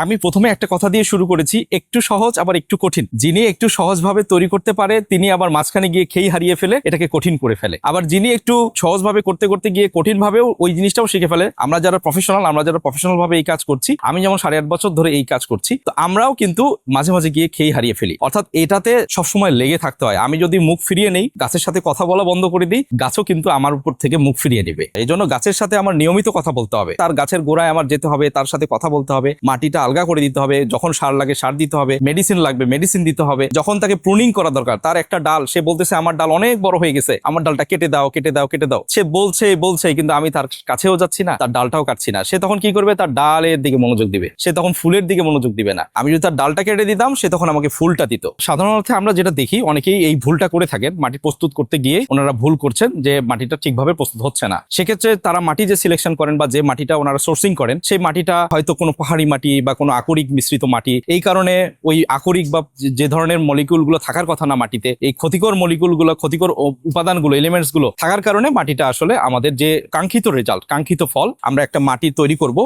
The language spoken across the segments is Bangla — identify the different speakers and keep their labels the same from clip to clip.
Speaker 1: আমি প্রথমে একটা কথা দিয়ে শুরু করেছি, একটু সহজ আবার একটু কঠিন। যিনি একটু সহজভাবে তৈরি করতে পারে তিনি আবার মাঝখানে গিয়ে খেই হারিয়ে ফেলে, এটাকে কঠিন করে ফেলে। আবার যিনি একটু সহজভাবে করতে করতে গিয়ে কঠিন ভাবেও ওই জিনিসটাও শিখে ফেলে। আমরা যারা প্রফেশনাল ভাবে এই কাজ করছি, আমি যেমন 8.5 বছর ধরে এই কাজ করছি, তো আমরাও কিন্তু মাঝে মাঝে গিয়ে খেই হারিয়ে ফেলি। অর্থাৎ এটাতে সবসময় লেগে থাকতে হয়। আমি যদি মুখ ফিরিয়ে নেই, গাছের সাথে কথা বলা বন্ধ করে দিই, গাছও কিন্তু আমার উপর থেকে মুখ ফিরিয়ে নেবে। এই জন্য গাছের সাথে আমার নিয়মিত কথা বলতে হবে, তার গাছের গোড়ায় আমার যেতে হবে, তার সাথে কথা বলতে হবে, মাটিটা আলগা করে দিতে হবে, যখন সার লাগে সার দিতে হবে, মেডিসিন লাগবে মেডিসিন দিতে হবে, যখন তাকে প্রুনিং করা দরকার, তার একটা ডাল সে বলতেছে আমার ডাল অনেক বড় হয়ে গেছে, আমার ডালটা কেটে দাও কেটে দাও কেটে দাও, সে বলছে কিন্তু আমি তার কাছেও যাচ্ছি না, তার ডালটাও কাটছি না। সে তখন কি করবে? তার ডালের দিকে মনোযোগ দিবে, সে তখন ফুলের দিকে মনোযোগ দিবে না। আমি যদি তার ডালটা কেটে দিতাম, সে তখন আমাকে ফুলটা দিত। সাধারণত আমরা যেটা দেখি, অনেকেই এই ভুলটা করে থাকেন, মাটি প্রস্তুত করতে গিয়ে ওনারা ভুল করছেন যে মাটিটা ঠিকভাবে প্রস্তুত হচ্ছে না। সেক্ষেত্রে তারা মাটি যে সিলেকশন করেন বা যে মাটিটা ওনারা সোর্সিং করেন, সেই মাটিটা হয়তো কোনো পাহাড়ি মাটি বা কোনো আকরিক মিশ্রিত মাটি। এই কারণে ওই আকরিক বা যে ধরনের মলিকুল গুলো থাকার কথা না মাটিতে, এই ক্ষতিকর মলিকুল গুলো, ক্ষতিকর উপাদানগুলো, এলিমেন্টস গুলো থাকার কারণে মাটিটা আসলে আমাদের যে কাঙ্ক্ষিত রেজাল্ট, কাঙ্ক্ষিত ফল, আমরা একটা মাটি তৈরি করব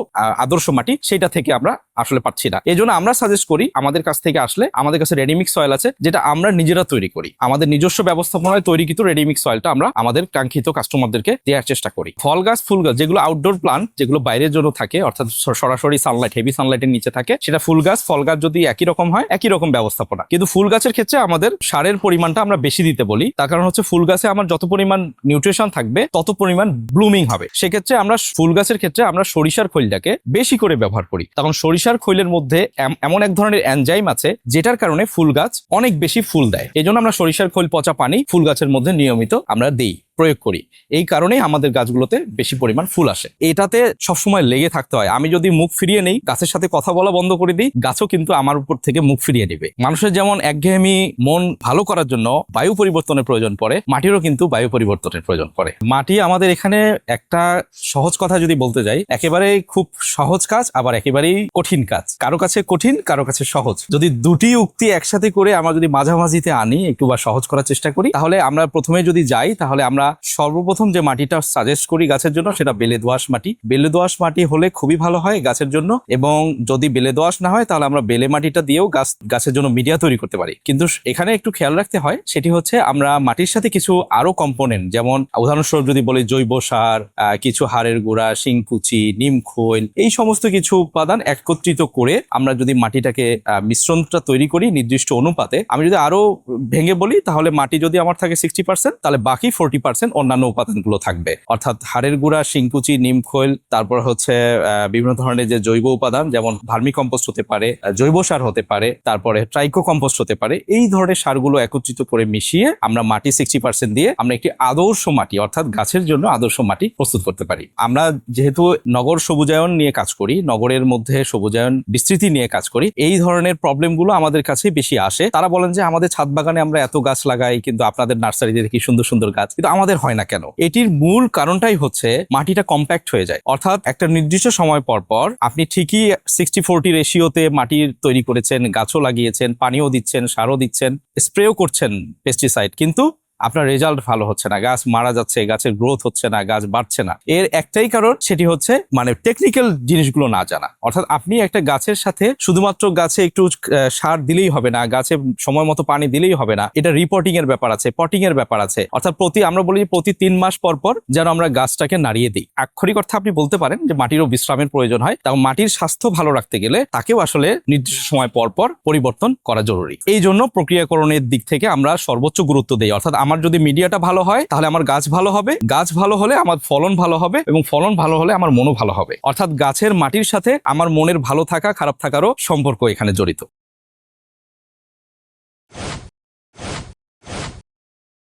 Speaker 1: আদর্শ মাটি, সেটা থেকে আমরা আসলে পাচ্ছি না। এই জন্য আমরা সাজেস্ট করি, আমাদের কাছ থেকে আসলে, আমাদের কাছে রেডিমিক্স সয়েল আছে, যেটা আমরা নিজেরা তৈরি করি। আমাদের নিজস্ব ব্যবস্থাপনায় তৈরিকৃত রেডিমিক্স সয়েলটা আমরা আমাদের কাঙ্ক্ষিত কাস্টমারদেরকে দেওয়ার চেষ্টা করি। ফল গাছ, ফুল গাছ, যেগুলো আউটডোর প্লান্ট, যেগুলো বাইরের জন্য থাকে, অর্থাৎ সরাসরি সানলাইট, হেভি সানলাইটের নিচে থাকে, সেটা ফুল গাছ, ফল গাছ যদি একই রকম হয়, একই রকম ব্যবস্থাপনা। কিন্তু ফুল গাছের ক্ষেত্রে আমাদের সারের পরিমাণটা আমরা বেশি দিতে বলি। তার কারণ হচ্ছে ফুল গাছে আমার যত পরিমাণ নিউট্রিশন থাকবে, তত পরিমাণ ব্লুমিং হবে। সেক্ষেত্রে আমরা ফুল গাছের ক্ষেত্রে আমরা সরিষার খৈলটাকে বেশি করে ব্যবহার করি। তখন সরিষার খৈলের মধ্যে এমন এক ধরনের এনজাইম আছে, যেটার কারণে ফুল গাছ অনেক বেশি ফুল দেয়। এই জন্য আমরা সরিষার খৈল পচা পানি ফুল গাছের মধ্যে নিয়মিত আমরা দিই, প্রয়োগ করি। এই কারণেই আমাদের গাছগুলোতে বেশি পরিমাণ ফুল আসে। এটাতে সবসময় লেগে থাকতে হয়। আমি যদি মুখ ফিরিয়ে নেই, গাছের সাথে কথা বলা বন্ধ করে দিই, গাছও কিন্তু আমার উপর থেকে মুখ ফিরিয়ে নেবে। মানুষের যেমন একঘেয়েমি মন ভালো করার জন্য বায়ু পরিবর্তনের প্রয়োজন পড়ে, মাটিরও কিন্তু বায়ু পরিবর্তনের প্রয়োজন পড়ে। মাটি আমাদের এখানে একটা সহজ কথা যদি বলতে যাই, একেবারে খুব সহজ কাজ, আবার একেবারেই কঠিন কাজ। কারো কাছে কঠিন, কারো কাছে সহজ। যদি দুটি উক্তি একসাথে করে আমরা যদি মাঝামাঝিতে আনি, একটু বা সহজ করার চেষ্টা করি, তাহলে আমরা প্রথমে যদি যাই, তাহলে আমরা সর্বপ্রথম যে মাটিটা সাজেস্ট করি গাছের জন্য, সেটা বেলে দোআঁশ মাটি। বেলে দোআঁশ মাটি হলে খুবই ভালো হয় গাছের জন্য, এবং যদি বেলে দোআঁশ না হয়, তাহলে আমরা বেলে মাটিটা দিয়েও গাছের জন্য মিডিয়া তৈরি করতে পারি। কিন্তু এখানে একটু খেয়াল রাখতে হয়, সেটি হচ্ছে আমরা মাটির সাথে কিছু আরো কম্পোনেন্ট, যেমন উদাহরণস্বরূপ যদি বলি জৈব সার, কিছু হাড়ের গুঁড়া, শিংকুচি, নিম খৈল, এই সমস্ত কিছু উপাদান একত্রিত করে আমরা যদি মাটিটাকে মিশ্রণটা তৈরি করি নির্দিষ্ট অনুপাতে। আমি যদি আরো ভেঙে বলি, তাহলে মাটি যদি আমার থাকে 60%, তাহলে বাকি 40% অন্যান্য উপাদানগুলো থাকবে। অর্থাৎ হাড়ের গুঁড়া, শিংকুচি, নিম খৈল, তারপর হচ্ছে বিভিন্ন ধরনের যে জৈব উপাদান, যেমন ভার্মি কম্পোস্ট হতে পারে, জৈব সার হতে পারে, তারপরে ট্রাইকো কম্পোস্ট হতে পারে। এই ধরনের সারগুলো একত্রিত করে মিশিয়ে আমরা মাটি 60% দিয়ে আমরা একটি আদর্শ মাটি, অর্থাৎ গাছের জন্য আদর্শ মাটি প্রস্তুত করতে পারি। আমরা যেহেতু নগর সবুজায়ন নিয়ে কাজ করি, নগরের মধ্যে সবুজায়ন বিস্তৃতি নিয়ে কাজ করি, এই ধরনের প্রবলেমগুলো আমাদের কাছে বেশি আসে। তারা বলেন যে আমাদের ছাদ বাগানে আমরা এত গাছ লাগাই, কিন্তু আপনাদের নার্সারিতে দেখি সুন্দর সুন্দর গাছ, কিন্তু আমাদের হয় না কেন? এটির মূল কারণটাই হচ্ছে মাটিটা কম্প্যাক্ট হয়ে যায়। অর্থাৎ একটা নির্দিষ্ট সময় পর পর আপনি ঠিকই 60-40 রেশিওতে মাটির তৈরি করেছেন, গাছও লাগিয়েছেন, পানিও দিচ্ছেন, সারও দিচ্ছেন, স্প্রেও করছেন পেস্টিসাইড, কিন্তু আপনার রেজাল্ট ভালো হচ্ছে না, গাছ মারা যাচ্ছে, গাছের গ্রোথ হচ্ছে না, গাছ বাড়ছে না। এর একটাই কারণ, সেটি হচ্ছে মানে টেকনিক্যাল জিনিসগুলো না জানা। অর্থাৎ আপনি একটা গাছের সাথে শুধুমাত্র গাছে একটু সার দিলেই হবে না, গাছে সময় মতো পানি দিলেই হবে না, এটা রিপোর্টিং এর ব্যাপার আছে, পটিং এর ব্যাপার আছে। অর্থাৎ আমরা বলি প্রতি 3 মাস পর পর যেন আমরা গাছটাকে নাড়িয়ে দিই। আক্ষরিক অর্থে আপনি বলতে পারেন যে মাটিরও বিশ্রামের প্রয়োজন হয়। তখন মাটির স্বাস্থ্য ভালো রাখতে গেলে তাকেও আসলে নির্দিষ্ট সময় পর পর পরিবর্তন করা জরুরি। এই জন্য প্রক্রিয়াকরণের দিক থেকে আমরা সর্বোচ্চ গুরুত্ব দিই। অর্থাৎ আমার যদি মিডিয়াটা ভালো হয়, তাহলে আমার গাছ ভালো হবে, গাছ ভালো হলে আমার ফলন ভালো হবে, এবং ফলন ভালো হলে আমার মনও ভালো হবে। অর্থাৎ গাছের মাটির সাথে আমার মনের ভালো থাকা, খারাপ থাকারও সম্পর্ক এখানে জড়িত।